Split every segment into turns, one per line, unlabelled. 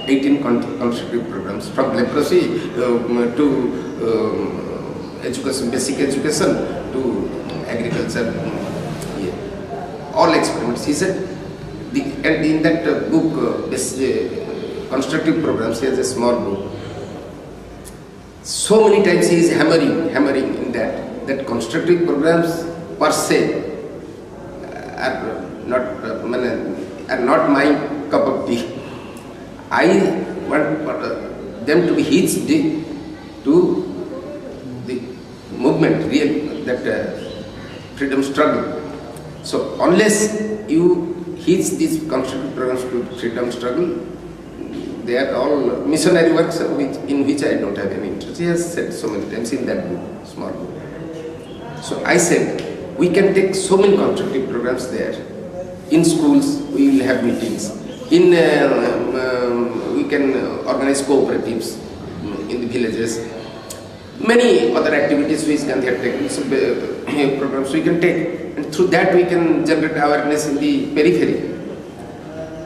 18 constructive programs, from leprosy to education, basic education to agriculture, all experiments. He said, and in that book, constructive programs, he has a small book. So many times he is hammering in that constructive programs per se are not my cup of tea. I want them to be hitched to the movement, that freedom struggle. So unless you hitch these constructive programs to freedom struggle, they are all missionary works in which I don't have any interest. He has said so many times in that book, small book. So I said, we can take so many constructive programs there. In schools, we will have meetings. We can organize cooperatives in the villages. Many other activities which Gandhi had taken, programs we can take. And through that we can generate awareness in the periphery.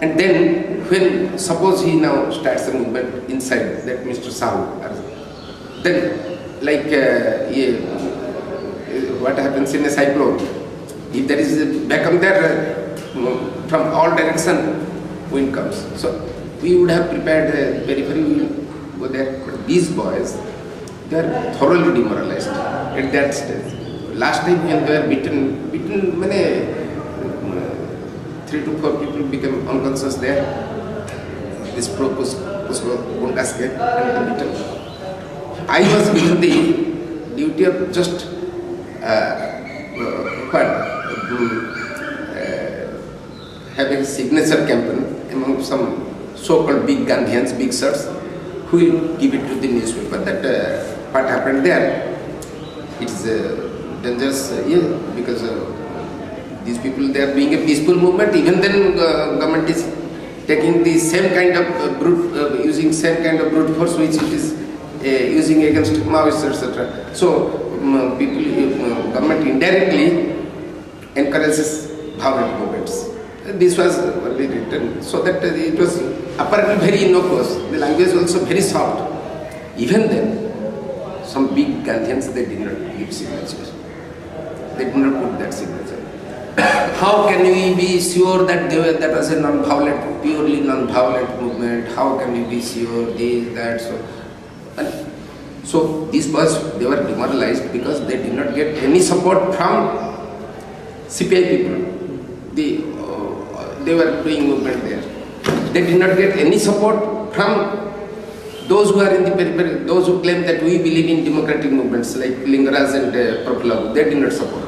And then, when suppose he now starts a movement inside, that Mr. Sahu, then like what happens in a cyclone, if there is a vacuum there, from all direction wind comes. So we would have prepared a periphery, we will go there. But these boys, they are thoroughly demoralized at that stage. Last time when they were beaten many 3 to 4 people became unconscious there. This Gundas and beaten. I was given the duty of just having a signature campaign among some so-called big Gandhians, big sirs, who will give it to the newspaper that what happened there. It's dangerous, because these people, they are doing a peaceful movement. Even then, government is taking the same kind of using same kind of brute force which it is using against Maoists, etc. So government indirectly encourages violent movements. This was only written so that it was apparently very innocuous. The language also very soft. Even then, some big Gandhians, they did not give signatures. They did not put that signature. How can we be sure that that was a non-violent, purely non-violent movement? How can we be sure this, that, so? And so these boys, they were demoralized because they did not get any support from CPI people. They were doing movement there. They did not get any support from those who are in the periphery, those who claim that we believe in democratic movements like Lingaraj and Prabhupada. They did not support.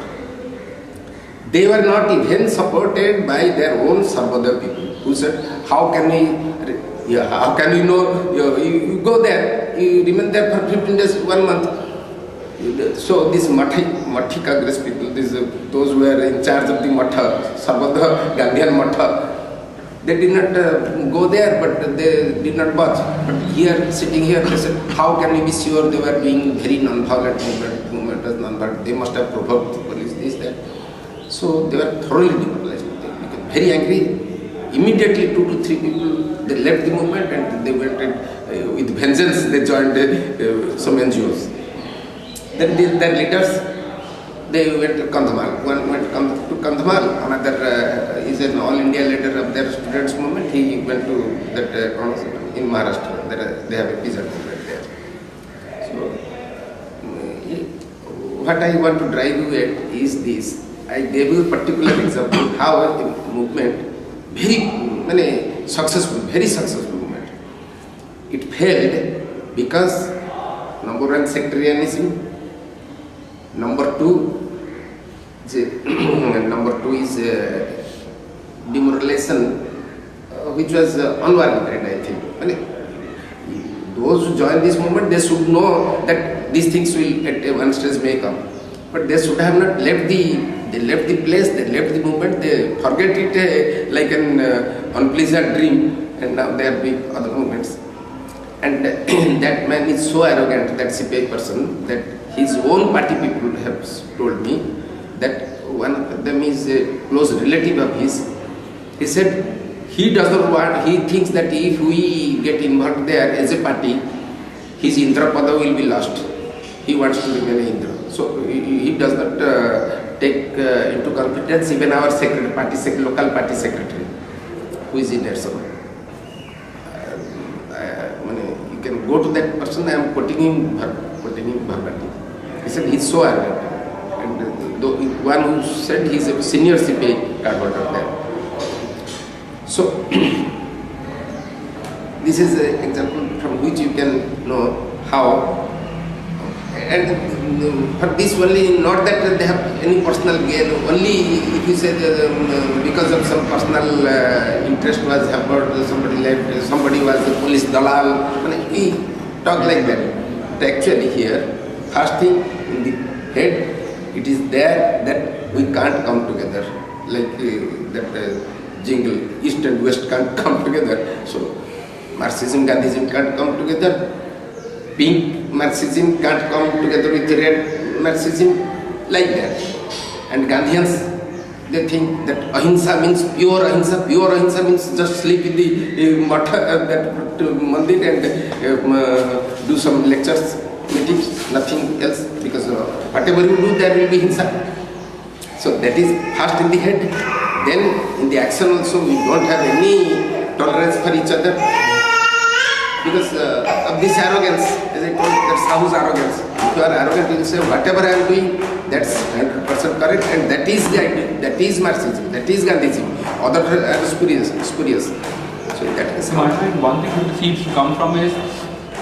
They were not even supported by their own Sarvodaya people who said, how can we know, you go there, you remain there for 15 days, 1 month. So these Mathi Congress people, those who were in charge of the Matha, Sarvodaya Gandhian Matha, they did not go there, but they did not budge. But here, sitting here, they said, how can we be sure they were doing very non-violent movement as non-violent? They must have provoked the police, this, that. So they were thoroughly demoralized. They became very angry. Immediately 2 to 3 people, they left the movement and they went with vengeance, they joined some NGOs. Then their leaders, they went to Kandhamal. One went to Kandhamal, another is an all India leader of their students movement. He went to that in Maharashtra. They have a peasant movement there. So what I want to drive you at is this. I gave you a particular example how a movement, very successful movement. It failed because number 1, sectarianism. Number 2 is demoralization, which was unwarranted, I think. Those who join this movement, they should know that these things will at one stage may come. But they should have not left they left the place, they left the movement, they forget it like an unpleasant dream, and now they are doing other movements. And that man is so arrogant, that CPI person, that his own party people have told me that one of them is a close relative of his. He said he does not want, he thinks that if we get involved there as a party, his Indra Pada will be lost. He wants to remain Indra. So he does not take into confidence even our local party secretary, who is in Ersavan. You can go to that person. I am quoting him verbatim. He said he's so arrogant, and the one who said he's a senior CPI card holder there. So this is an example from which you can know how. And for this only, not that they have any personal gain, only if you say because of some personal interest was hampered, somebody was a police dalal, we talk like that. But actually here, first thing in the head, it is there that we can't come together, like that jingle, East and West can't come together. So Marxism, Gandhism can't come together. Pink Marxism can't come together with red Marxism, like that. And Gandhians, they think that ahimsa means pure ahimsa. Pure ahimsa means just sleep in the that mandir and do some lectures, meetings, nothing else, because whatever you do, there will be hinsa. So that is first in the head. Then in the action also, we don't have any tolerance for each other. Because of this arrogance, as I told, that's Sahu's arrogance. If you are arrogant, you will say, whatever I am doing, that's 100% correct, and that is the idea, that is Marxism, that is Gandhism. Other are spurious. So that is
how. One thing that seems to come from is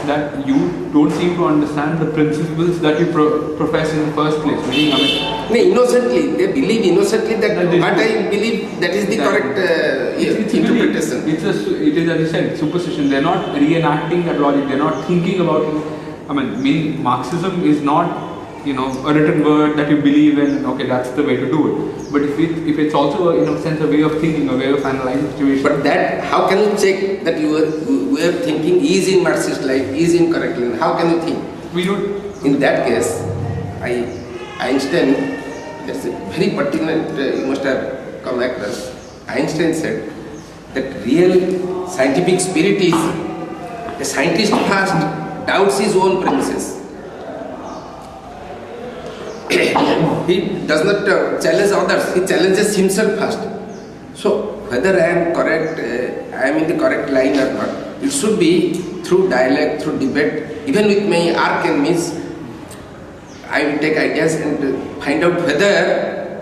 that you don't seem to understand the principles that you profess in the first place.
No, innocently, they believe innocently that what I believe, that is the correct interpretation.
It is, as you said, superstition. They're not reenacting that logic. They're not thinking about it. I mean, Marxism is not, a written word that you believe in. Okay, that's the way to do it. But if it's also, in a sense, a way of thinking, a way of analyzing the situation.
But that, how can you check that your way of thinking is in Marxist life, is in correct line? How can you think?
We don't.
In that case, Einstein, that's a very pertinent, you must have come across. Einstein said that real scientific spirit is a scientist first doubts his own premises. He does not challenge others, he challenges himself first. So whether I am correct, I am in the correct line or not, it should be through dialogue, through debate. Even with my arch enemies, I will take ideas and find out whether,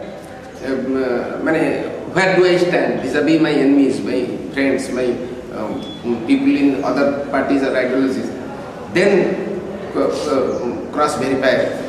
where do I stand vis-a-vis my enemies, my friends, my people in other parties or ideologies. Then cross-verify